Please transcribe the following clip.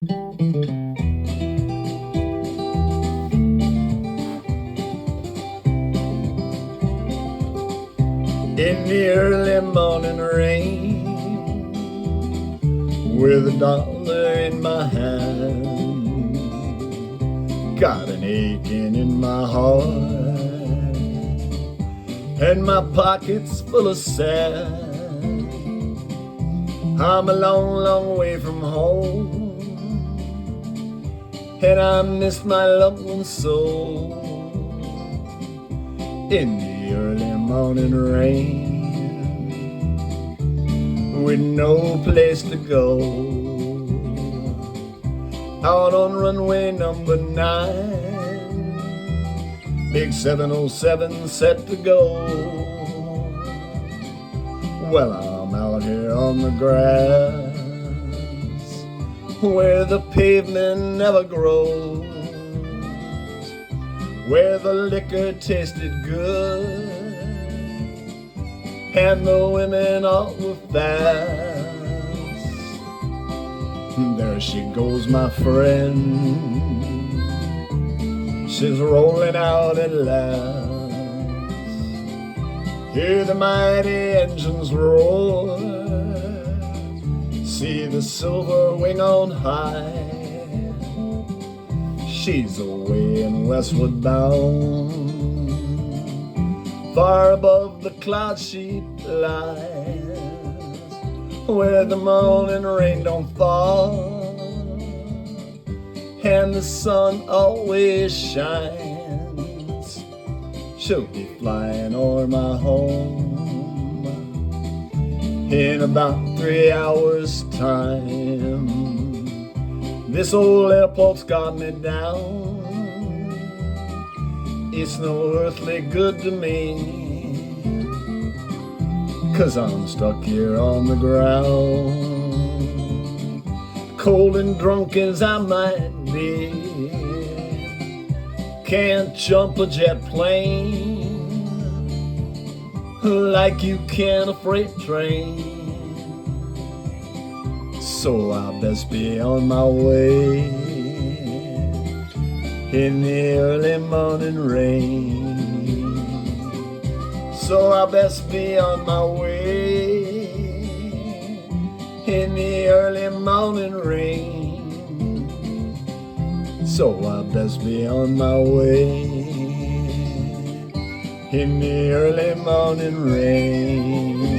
In the early morning rain, with $1 in my hand, got an aching in my heart, and my pockets full of sand. I'm a long, long way from home, and I miss my loved one so. In the early morning rain, with no place to go, out on runway number 9, big 707 set to go. Well, I'm out here on the grass, where the pavement never grows, where the liquor tasted good and the women all were fast. There she goes, my friend, she's rolling out at last. Hear the mighty engines roar, see the silver wing on high. She's away and westward bound, far above the cloud she lies, where the morning rain don't fall and the sun always shines. She'll be flying o'er my home in about 3 hours' time. This old airport's got me down, it's no earthly good to me, 'cause I'm stuck here on the ground, cold and drunk as I might be. Can't jump a jet plane like you can a freight train, so I best be on my way in the early morning rain. So I best be on my way in the early morning rain. So I best be on my way in the early morning rain.